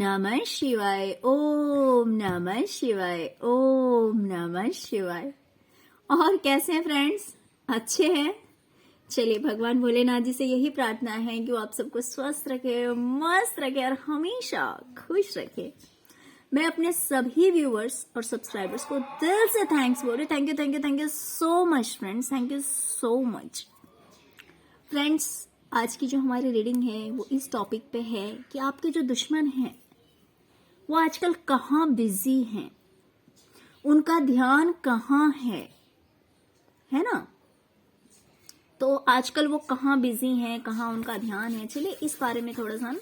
नमः शिवाय, ओम नमः शिवाय, ओम नमः शिवाय। और कैसे हैं फ्रेंड्स? अच्छे हैं? चलिए, भगवान भोलेनाथ जी से यही प्रार्थना है कि वो आप सबको स्वस्थ रखे, मस्त रखे और हमेशा खुश रखे। मैं अपने सभी व्यूअर्स और सब्सक्राइबर्स को दिल से थैंक्स बोल रही हूँ। Thank you, thank you, thank you so much friends, thank you so much. Friends, आज की जो हमारी रीडिंग है वो इस टॉपिक पे है कि आपके जो दुश्मन हैं वो आजकल कहाँ बिजी हैं, उनका ध्यान कहाँ है ना? तो आजकल वो कहाँ बिजी हैं, कहाँ उनका ध्यान है। चलिए इस बारे में थोड़ा सा हम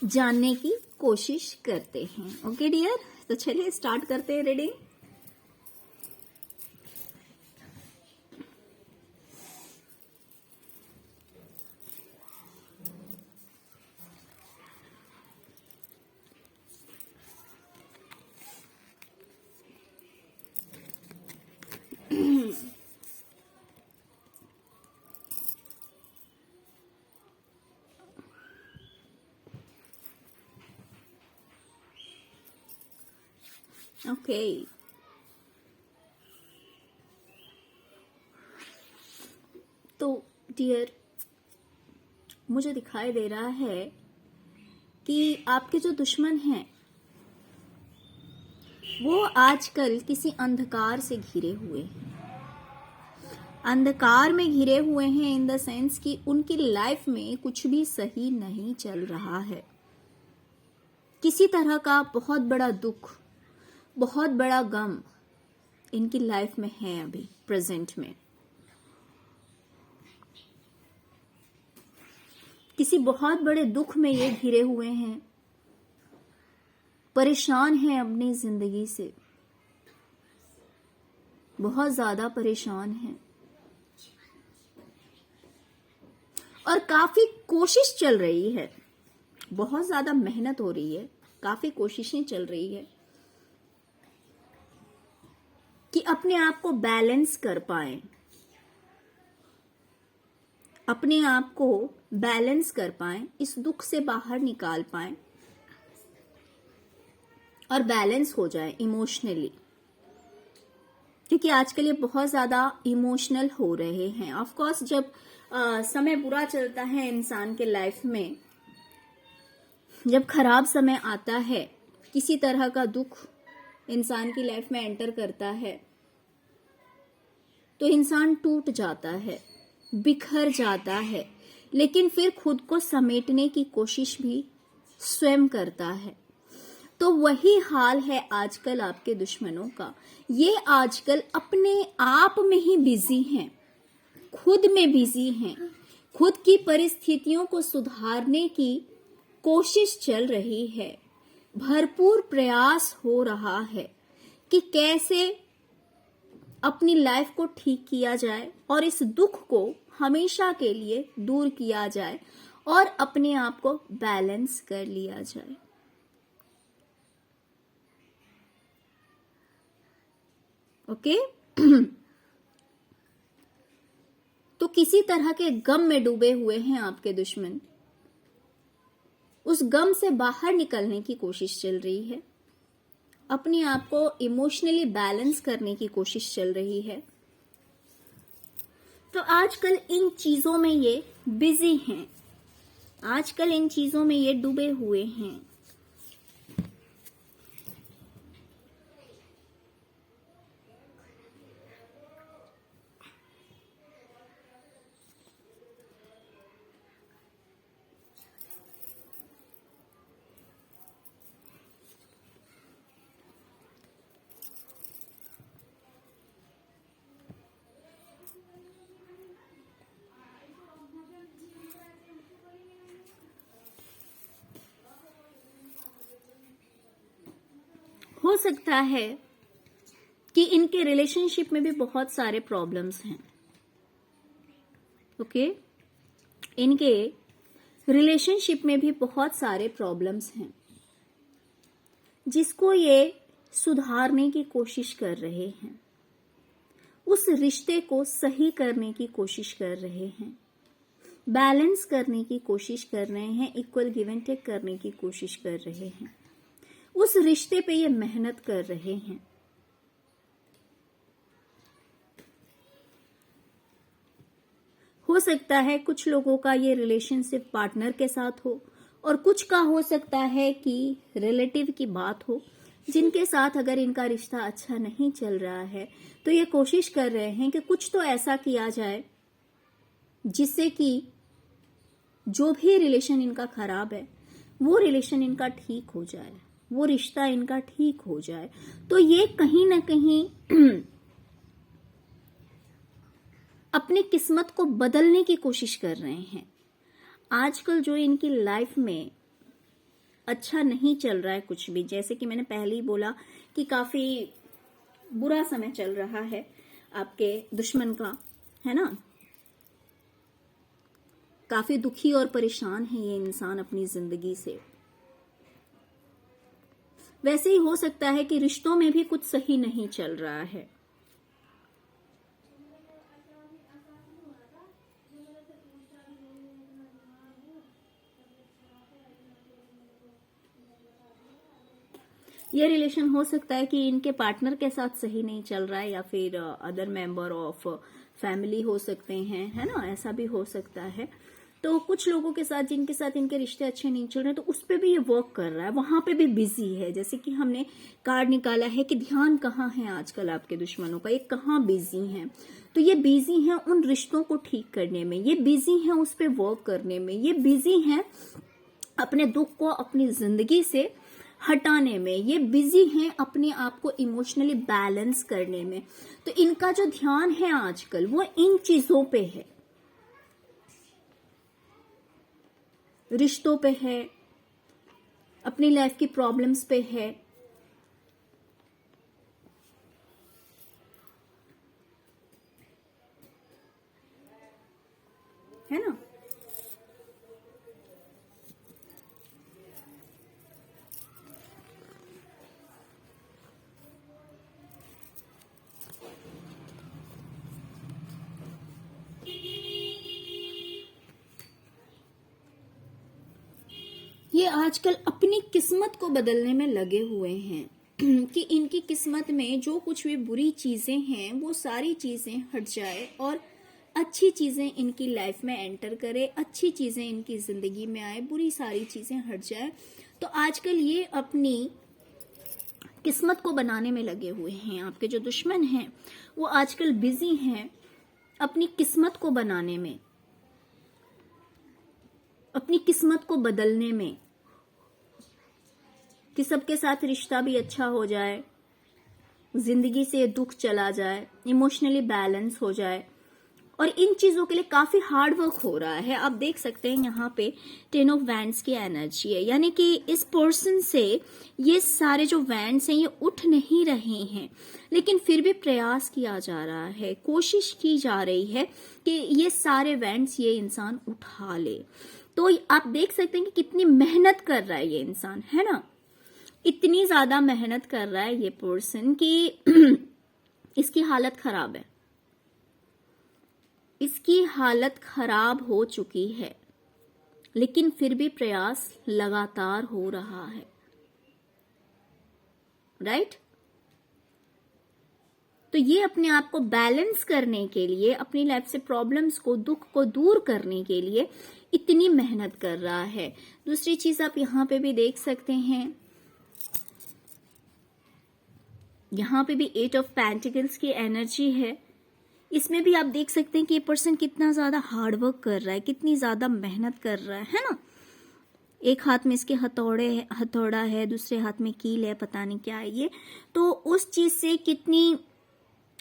जानने की कोशिश करते हैं। ओके डियर, तो चलिए स्टार्ट करते हैं रीडिंग। ओके, तो डियर, मुझे दिखाई दे रहा है कि आपके जो दुश्मन हैं वो आजकल किसी अंधकार से घिरे हुए हैं। अंधकार में घिरे हुए हैं इन द सेंस कि उनकी लाइफ में कुछ भी सही नहीं चल रहा है। किसी तरह का बहुत बड़ा दुख, बहुत बड़ा गम इनकी लाइफ में है अभी प्रेजेंट में। किसी बहुत बड़े दुख में ये घिरे हुए हैं, परेशान हैं अपनी जिंदगी से, बहुत ज्यादा परेशान हैं और काफी कोशिश चल रही है, बहुत ज्यादा मेहनत हो रही है, काफी कोशिशें चल रही है कि अपने आप को बैलेंस कर पाएं, अपने आप को बैलेंस कर पाएं, इस दुख से बाहर निकाल पाएं और बैलेंस हो जाए इमोशनली। क्योंकि आजकल ये बहुत ज्यादा इमोशनल हो रहे हैं। ऑफ कोर्स जब समय बुरा चलता है इंसान के लाइफ में, जब खराब समय आता है, किसी तरह का दुख इंसान की लाइफ में एंटर करता है तो इंसान टूट जाता है, बिखर जाता है, लेकिन फिर खुद को समेटने की कोशिश भी स्वयं करता है। तो वही हाल है आजकल आपके दुश्मनों का। ये आजकल अपने आप में ही बिजी हैं, खुद में बिजी हैं, खुद की परिस्थितियों को सुधारने की कोशिश चल रही है, भरपूर प्रयास हो रहा है कि कैसे अपनी लाइफ को ठीक किया जाए और इस दुख को हमेशा के लिए दूर किया जाए और अपने आप को बैलेंस कर लिया जाए। ओके तो किसी तरह के गम में डूबे हुए हैं आपके दुश्मन। उस गम से बाहर निकलने की कोशिश चल रही है, अपने आप को इमोशनली बैलेंस करने की कोशिश चल रही है। तो आजकल इन चीजों में ये बिजी हैं, आजकल इन चीजों में ये डूबे हुए हैं। हो सकता है कि इनके रिलेशनशिप में भी बहुत सारे प्रॉब्लम्स हैं। ओके, इनके रिलेशनशिप में भी बहुत सारे प्रॉब्लम्स हैं जिसको ये सुधारने की कोशिश कर रहे हैं, उस रिश्ते को सही करने की कोशिश कर रहे हैं, बैलेंस करने की कोशिश कर रहे हैं, इक्वल गिव एंड टेक करने की कोशिश कर रहे हैं। उस रिश्ते पे ये मेहनत कर रहे हैं। हो सकता है कुछ लोगों का ये रिलेशनशिप पार्टनर के साथ हो, और कुछ का हो सकता है कि रिलेटिव की बात हो, जिनके साथ अगर इनका रिश्ता अच्छा नहीं चल रहा है तो ये कोशिश कर रहे हैं कि कुछ तो ऐसा किया जाए जिससे कि जो भी रिलेशन इनका खराब है वो रिलेशन इनका ठीक हो जाए, वो रिश्ता इनका ठीक हो जाए। तो ये कहीं ना कहीं अपनी किस्मत को बदलने की कोशिश कर रहे हैं। आजकल जो इनकी लाइफ में अच्छा नहीं चल रहा है कुछ भी, जैसे कि मैंने पहले ही बोला कि काफी बुरा समय चल रहा है आपके दुश्मन का, है ना। काफी दुखी और परेशान है ये इंसान अपनी जिंदगी से। वैसे ही हो सकता है कि रिश्तों में भी कुछ सही नहीं चल रहा है। ये रिलेशन हो सकता है कि इनके पार्टनर के साथ सही नहीं चल रहा है, या फिर अदर मेंबर ऑफ फैमिली हो सकते हैं, है ना, ऐसा भी हो सकता है। तो कुछ लोगों के साथ जिनके साथ इनके रिश्ते अच्छे नहीं चल रहे, तो उस पे भी ये वर्क कर रहा है, वहां पे भी बिजी है। जैसे कि हमने कार्ड निकाला है कि ध्यान कहाँ है आजकल आपके दुश्मनों का, ये कहाँ बिजी हैं। तो ये बिजी हैं उन रिश्तों को ठीक करने में, ये बिजी हैं उस पे वर्क करने में, ये बिजी हैं अपने दुख को अपनी जिंदगी से हटाने में, ये बिजी हैं अपने आप को इमोशनली बैलेंस करने में। तो इनका जो ध्यान है आजकल वो इन चीजों पे है, रिश्तों पे है, अपनी लाइफ की प्रॉब्लम्स पे है ना। ये आजकल अपनी किस्मत को बदलने में लगे हुए हैं कि इनकी किस्मत में जो कुछ भी बुरी चीजें हैं वो सारी चीजें हट जाए और अच्छी चीजें इनकी लाइफ में एंटर करे, अच्छी चीजें इनकी जिंदगी में आए, बुरी सारी चीजें हट जाए। तो आजकल ये अपनी किस्मत को बनाने में लगे हुए हैं। आपके जो दुश्मन हैं वो आजकल बिजी हैं अपनी किस्मत को बनाने में, अपनी किस्मत को बदलने में, कि सबके साथ रिश्ता भी अच्छा हो जाए, जिंदगी से दुख चला जाए, इमोशनली बैलेंस हो जाए। और इन चीजों के लिए काफी हार्ड वर्क हो रहा है। आप देख सकते हैं यहाँ पे 10 ऑफ वैंड्स की एनर्जी है, यानी कि इस पर्सन से ये सारे जो वैंड्स हैं ये उठ नहीं रहे हैं, लेकिन फिर भी प्रयास किया जा रहा है, कोशिश की जा रही है कि ये सारे वैंड्स ये इंसान उठा ले। तो आप देख सकते हैं कि कितनी मेहनत कर रहा है ये इंसान, है ना। इतनी ज्यादा मेहनत कर रहा है ये पर्सन कि इसकी हालत खराब है, इसकी हालत खराब हो चुकी है, लेकिन फिर भी प्रयास लगातार हो रहा है, राइट। तो ये अपने आप को बैलेंस करने के लिए, अपनी लाइफ से प्रॉब्लम्स को, दुख को दूर करने के लिए इतनी मेहनत कर रहा है। दूसरी चीज आप यहाँ पे भी देख सकते हैं, यहाँ पे भी 8 ऑफ पेंटिकल्स की एनर्जी है। इसमें भी आप देख सकते हैं कि ये पर्सन कितना ज्यादा हार्डवर्क कर रहा है, कितनी ज्यादा मेहनत कर रहा है ना। एक हाथ में इसके हथौड़ा है, दूसरे हाथ में कील है, पता नहीं क्या है ये। तो उस चीज से कितनी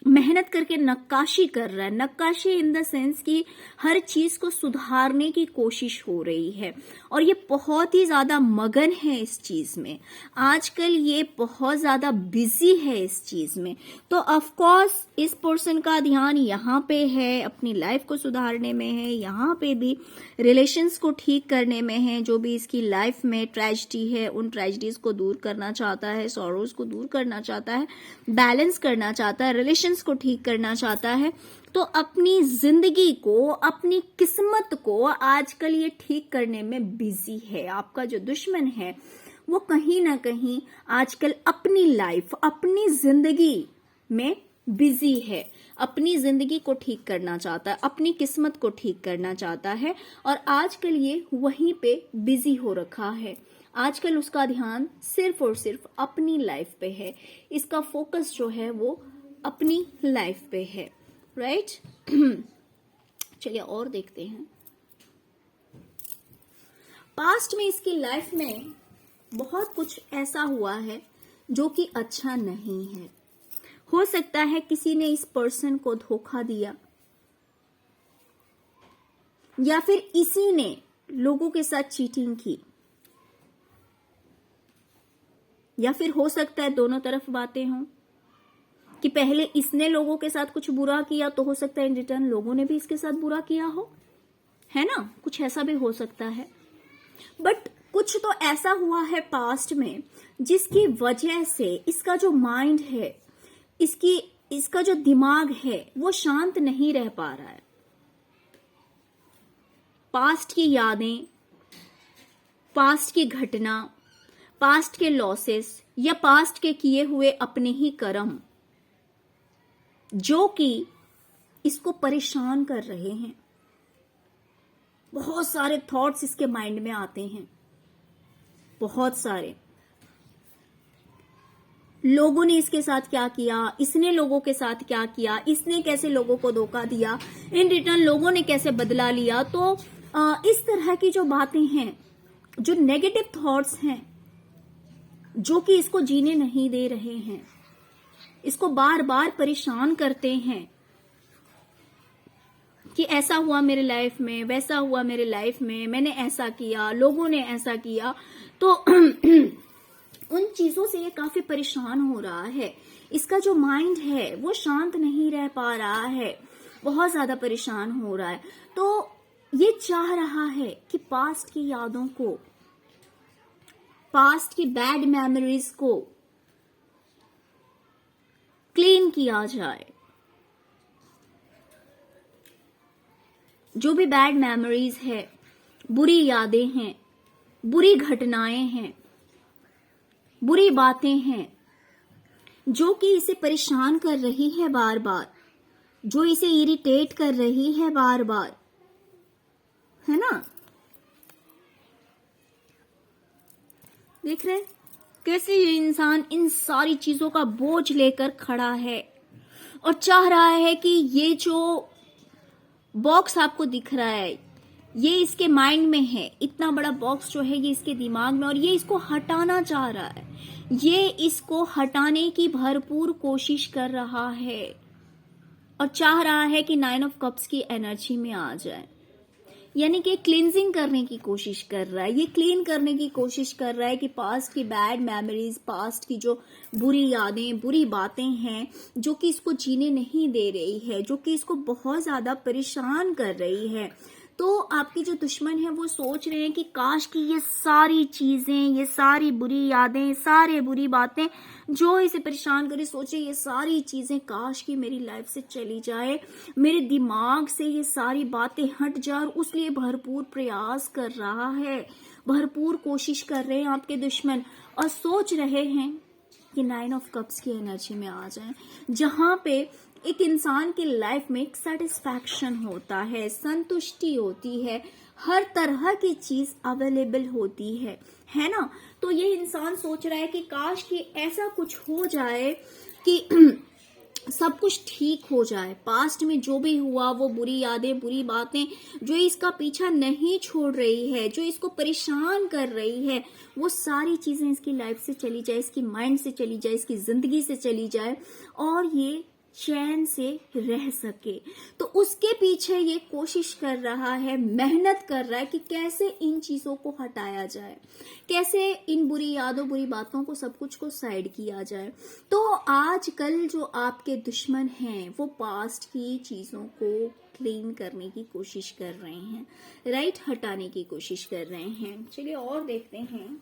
मेहनत करके नक्काशी कर रहा है, नक्काशी इन द सेंस कि हर चीज को सुधारने की कोशिश हो रही है, और ये बहुत ही ज्यादा मगन है इस चीज में। आजकल ये बहुत ज्यादा बिजी है इस चीज में। तो ऑफ कोर्स इस पर्सन का ध्यान यहाँ पे है, अपनी लाइफ को सुधारने में है, यहाँ पे भी रिलेशंस को ठीक करने में है। जो भी इसकी लाइफ में ट्रेजेडी है उन ट्रेजेडीज को दूर करना चाहता है, सॉरोज को दूर करना चाहता है, बैलेंस करना चाहता है, रिलेशंस को ठीक करना चाहता है। तो अपनी जिंदगी को, अपनी किस्मत को आजकल ये ठीक करने में बिजी है। आपका जो दुश्मन है वो कहीं ना कहीं आजकल अपनी लाइफ, अपनी जिंदगी में बिजी है, अपनी जिंदगी को ठीक करना चाहता है, अपनी किस्मत को ठीक करना चाहता है, और आजकल ये वहीं पे बिजी हो रखा है। आजकल उसका ध्यान सिर्फ और सिर्फ अपनी लाइफ पे है, इसका फोकस जो है वो अपनी लाइफ पे है, राइट। चलिए और देखते हैं। पास्ट में इसकी लाइफ में बहुत कुछ ऐसा हुआ है जो कि अच्छा नहीं है। हो सकता है किसी ने इस पर्सन को धोखा दिया, या फिर इसी ने लोगों के साथ चीटिंग की, या फिर हो सकता है दोनों तरफ बातें हों कि पहले इसने लोगों के साथ कुछ बुरा किया तो हो सकता है इन रिटर्न लोगों ने भी इसके साथ बुरा किया हो, है ना, कुछ ऐसा भी हो सकता है। बट कुछ तो ऐसा हुआ है पास्ट में जिसकी वजह से इसका जो माइंड है, इसका जो दिमाग है वो शांत नहीं रह पा रहा है। पास्ट की यादें, पास्ट की घटना, पास्ट के लॉसेस या पास्ट के किए हुए अपने ही कर्म जो कि इसको परेशान कर रहे हैं। बहुत सारे थॉट्स इसके माइंड में आते हैं, बहुत सारे। लोगों ने इसके साथ क्या किया, इसने लोगों के साथ क्या किया, इसने कैसे लोगों को धोखा दिया, इन रिटर्न लोगों ने कैसे बदला लिया। तो इस तरह की जो बातें हैं, जो नेगेटिव थॉट्स हैं, जो कि इसको जीने नहीं दे रहे हैं, इसको बार बार परेशान करते हैं कि ऐसा हुआ मेरे लाइफ में, वैसा हुआ मेरे लाइफ में, मैंने ऐसा किया, लोगों ने ऐसा किया। तो उन चीजों से ये काफी परेशान हो रहा है। इसका जो माइंड है वो शांत नहीं रह पा रहा है, बहुत ज्यादा परेशान हो रहा है। तो ये चाह रहा है कि पास्ट की यादों को, पास्ट की बैड मेमोरीज को क्लीन किया जाए। जो भी बैड मेमोरीज है, बुरी यादें हैं, बुरी घटनाएं हैं, बुरी बातें हैं जो कि इसे परेशान कर रही है बार बार, जो इसे इरिटेट कर रही है बार बार, है ना। देख रहे हैं कैसे ये इंसान इन सारी चीजों का बोझ लेकर खड़ा है और चाह रहा है कि ये जो बॉक्स आपको दिख रहा है ये इसके माइंड में है, इतना बड़ा बॉक्स जो है ये इसके दिमाग में, और ये इसको हटाना चाह रहा है। ये इसको हटाने की भरपूर कोशिश कर रहा है और चाह रहा है कि 9 ऑफ कप्स की एनर्जी में आ जाए, यानी कि क्लींजिंग करने की कोशिश कर रहा है। ये क्लीन करने की कोशिश कर रहा है कि पास्ट की बैड मेमोरीज, पास्ट की जो बुरी यादें, बुरी बातें हैं जो कि इसको जीने नहीं दे रही है, जो कि इसको बहुत ज्यादा परेशान कर रही है। तो आपके जो दुश्मन है वो सोच रहे हैं कि काश कि ये सारी चीजें, ये सारी बुरी यादें, सारे बुरी बातें जो इसे परेशान करे, सोचे ये सारी चीजें काश कि मेरी लाइफ से चली जाए, मेरे दिमाग से ये सारी बातें हट जाए, और उसलिए भरपूर प्रयास कर रहा है, भरपूर कोशिश कर रहे हैं आपके दुश्मन, और सोच रहे हैं कि 9 ऑफ कप्स की एनर्जी में आ जाए, जहां पे एक इंसान की लाइफ में एक सेटिस्फैक्शन होता है, संतुष्टि होती है, हर तरह की चीज अवेलेबल होती है ना। तो ये इंसान सोच रहा है कि काश कि ऐसा कुछ हो जाए कि सब कुछ ठीक हो जाए। पास्ट में जो भी हुआ, वो बुरी यादें, बुरी बातें जो इसका पीछा नहीं छोड़ रही है, जो इसको परेशान कर रही है, वो सारी चीजें इसकी लाइफ से चली जाए, इसकी माइंड से चली जाए, इसकी जिंदगी से चली जाए, और ये चैन से रह सके। तो उसके पीछे ये कोशिश कर रहा है, मेहनत कर रहा है कि कैसे इन चीजों को हटाया जाए, कैसे इन बुरी यादों, बुरी बातों को, सब कुछ को साइड किया जाए। तो आजकल जो आपके दुश्मन हैं वो पास्ट की चीजों को क्लीन करने की कोशिश कर रहे हैं, राइट, हटाने की कोशिश कर रहे हैं। चलिए और देखते हैं।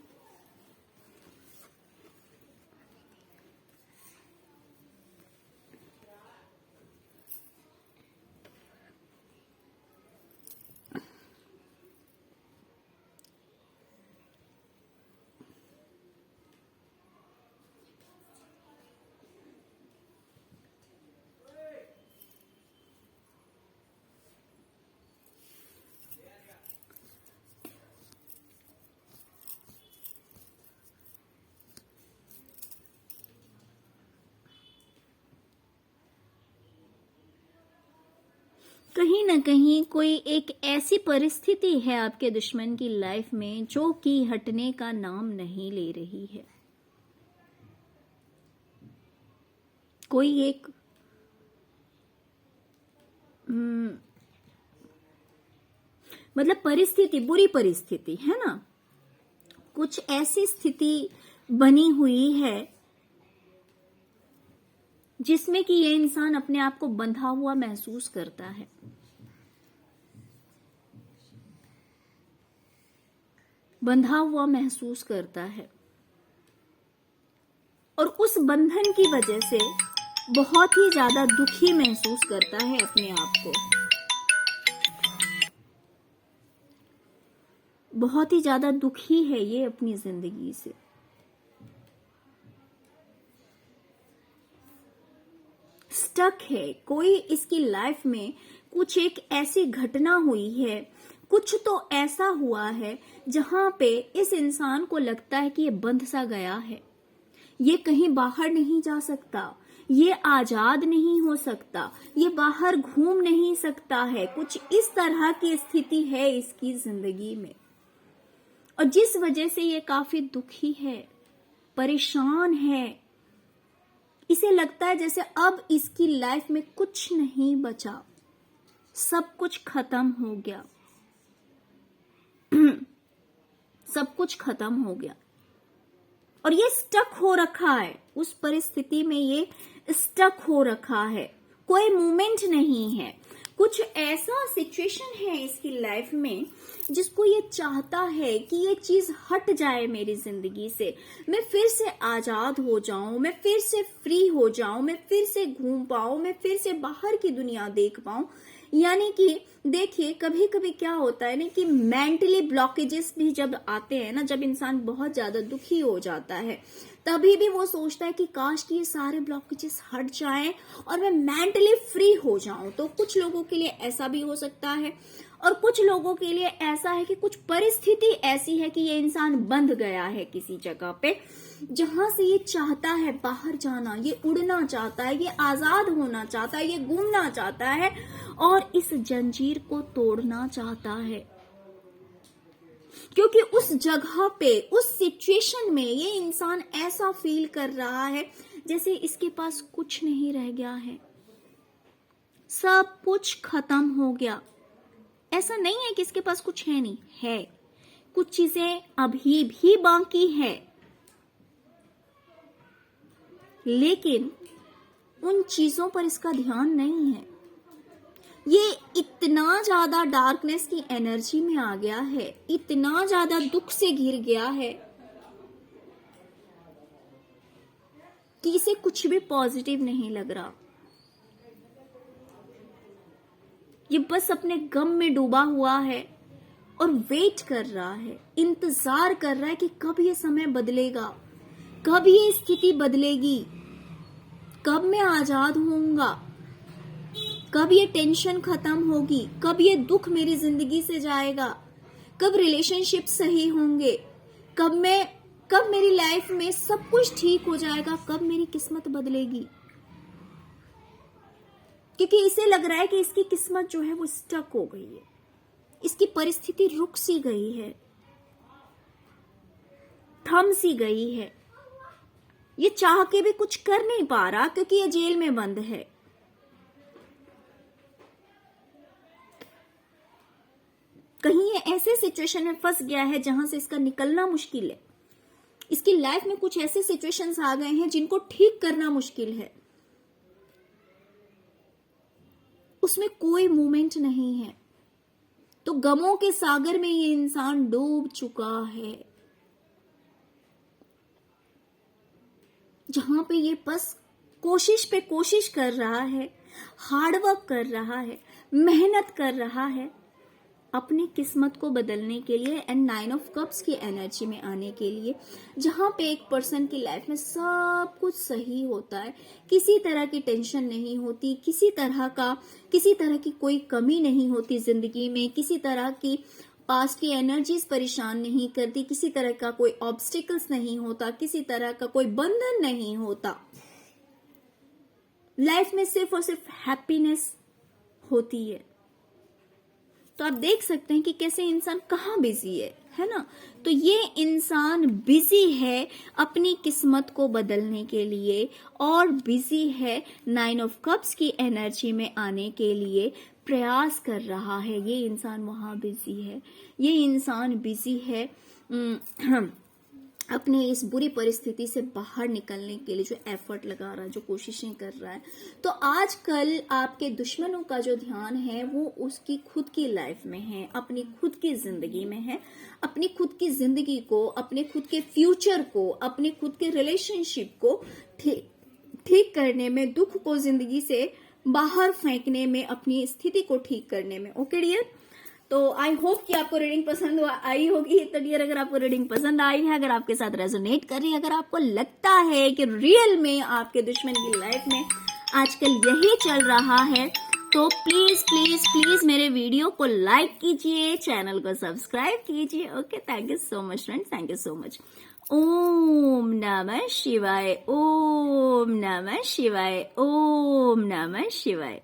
कहीं ना कहीं कोई एक ऐसी परिस्थिति है आपके दुश्मन की लाइफ में जो कि हटने का नाम नहीं ले रही है। कोई एक मतलब परिस्थिति, बुरी परिस्थिति है ना, कुछ ऐसी स्थिति बनी हुई है जिसमें कि ये इंसान अपने आप को बंधा हुआ महसूस करता है। बंधा हुआ महसूस करता है और उस बंधन की वजह से बहुत ही ज्यादा दुखी महसूस करता है अपने आप को। बहुत ही ज्यादा दुखी है ये अपनी जिंदगी से। स्टक है। कोई इसकी लाइफ में कुछ एक ऐसी घटना हुई है, कुछ तो ऐसा हुआ है जहां पे इस इंसान को लगता है कि ये बंध सा गया है, ये कहीं बाहर नहीं जा सकता, ये आजाद नहीं हो सकता, ये बाहर घूम नहीं सकता है। कुछ इस तरह की स्थिति है इसकी जिंदगी में और जिस वजह से ये काफी दुखी है, परेशान है। इसे लगता है जैसे अब इसकी लाइफ में कुछ नहीं बचा, सब कुछ खत्म हो गया। सब कुछ खत्म हो गया और ये स्टक हो रखा है। उस परिस्थिति में ये स्टक हो रखा है, कोई मूवमेंट नहीं है। कुछ ऐसा सिचुएशन है इसकी लाइफ में जिसको ये चाहता है कि ये चीज हट जाए मेरी जिंदगी से, मैं फिर से आजाद हो जाऊं, मैं फिर से फ्री हो जाऊं, मैं फिर से घूम पाऊं, मैं फिर से बाहर की दुनिया देख पाऊं। यानी कि देखिए कभी कभी क्या होता है ना कि मेंटली ब्लॉकेजेस भी जब आते हैं ना, जब इंसान बहुत ज्यादा दुखी हो जाता है तभी भी वो सोचता है कि काश कि ये सारे ब्लॉकेजेस हट जाएं और मैं मेंटली फ्री हो जाऊं। तो कुछ लोगों के लिए ऐसा भी हो सकता है और कुछ लोगों के लिए ऐसा है कि कुछ परिस्थिति ऐसी है कि ये इंसान बंध गया है किसी जगह पे जहां से ये चाहता है बाहर जाना, ये उड़ना चाहता है, ये आजाद होना चाहता है, ये घूमना चाहता है और इस जंजीर को तोड़ना चाहता है। क्योंकि उस जगह पे, उस सिचुएशन में ये इंसान ऐसा फील कर रहा है जैसे इसके पास कुछ नहीं रह गया है, सब कुछ खत्म हो गया। ऐसा नहीं है कि इसके पास कुछ है, नहीं है, कुछ चीजें अभी भी बाकी है, लेकिन उन चीजों पर इसका ध्यान नहीं है। ये इतना ज्यादा डार्कनेस की एनर्जी में आ गया है, इतना ज्यादा दुख से घिर गया है कि इसे कुछ भी पॉजिटिव नहीं लग रहा। ये बस अपने गम में डूबा हुआ है और वेट कर रहा है, इंतजार कर रहा है कि कब ये समय बदलेगा, कब ये स्थिति बदलेगी, कब मैं आजाद होऊंगा, कब ये टेंशन खत्म होगी, कब ये दुख मेरी जिंदगी से जाएगा, कब रिलेशनशिप सही होंगे, कब मेरी लाइफ में सब कुछ ठीक हो जाएगा, कब मेरी किस्मत बदलेगी। क्योंकि इसे लग रहा है कि इसकी किस्मत जो है वो स्टक हो गई है, इसकी परिस्थिति रुक सी गई है, थम सी गई है। ये चाह के भी कुछ कर नहीं पा रहा क्योंकि ये जेल में बंद है। कहीं ये ऐसे सिचुएशन में फंस गया है जहां से इसका निकलना मुश्किल है। इसकी लाइफ में कुछ ऐसे सिचुएशंस आ गए हैं जिनको ठीक करना मुश्किल है, उसमें कोई मूवमेंट नहीं है। तो गमों के सागर में ये इंसान डूब चुका है, जहां पे ये बस कोशिश पे कोशिश कर रहा है, हार्डवर्क कर रहा है, मेहनत कर रहा है अपनी किस्मत को बदलने के लिए एंड 9 ऑफ कप्स की एनर्जी में आने के लिए, जहां पे एक पर्सन की लाइफ में सब कुछ सही होता है, किसी तरह की टेंशन नहीं होती, किसी तरह की कोई कमी नहीं होती जिंदगी में, किसी तरह की पास्ट की एनर्जीज परेशान नहीं करती, किसी तरह का कोई ऑब्स्टिकल्स नहीं होता, किसी तरह का कोई बंधन नहीं होता। लाइफ में सिर्फ और सिर्फ हैप्पीनेस होती है। तो आप देख सकते हैं कि कैसे इंसान कहाँ बिजी है ना। तो ये इंसान बिजी है अपनी किस्मत को बदलने के लिए और बिजी है 9 ऑफ कप्स की एनर्जी में आने के लिए प्रयास कर रहा है। ये इंसान वहां बिजी है, ये इंसान बिजी है अपने इस बुरी परिस्थिति से बाहर निकलने के लिए जो एफर्ट लगा रहा है, जो कोशिशें कर रहा है। तो आजकल आपके दुश्मनों का जो ध्यान है वो उसकी खुद की लाइफ में है, अपनी खुद की जिंदगी में है। अपनी खुद की जिंदगी को, अपने खुद के फ्यूचर को, अपने खुद के रिलेशनशिप को ठीक करने में, दुख को जिंदगी से बाहर फेंकने में, अपनी स्थिति को ठीक करने में। ओके डियर, तो आई होप कि आपको रीडिंग पसंद आई होगी। तो डियर, अगर आपको रीडिंग पसंद आई है, अगर आपके साथ रेजोनेट कर रही है, अगर आपको लगता है कि रियल में आपके दुश्मन की लाइफ में आजकल यही चल रहा है, तो प्लीज प्लीज प्लीज मेरे वीडियो को लाइक कीजिए, चैनल को सब्सक्राइब कीजिए। Okay, thank you so much friends, thank you so much. ओम नमः शिवाय, ओम नमः शिवाय, ओम नमः शिवाय।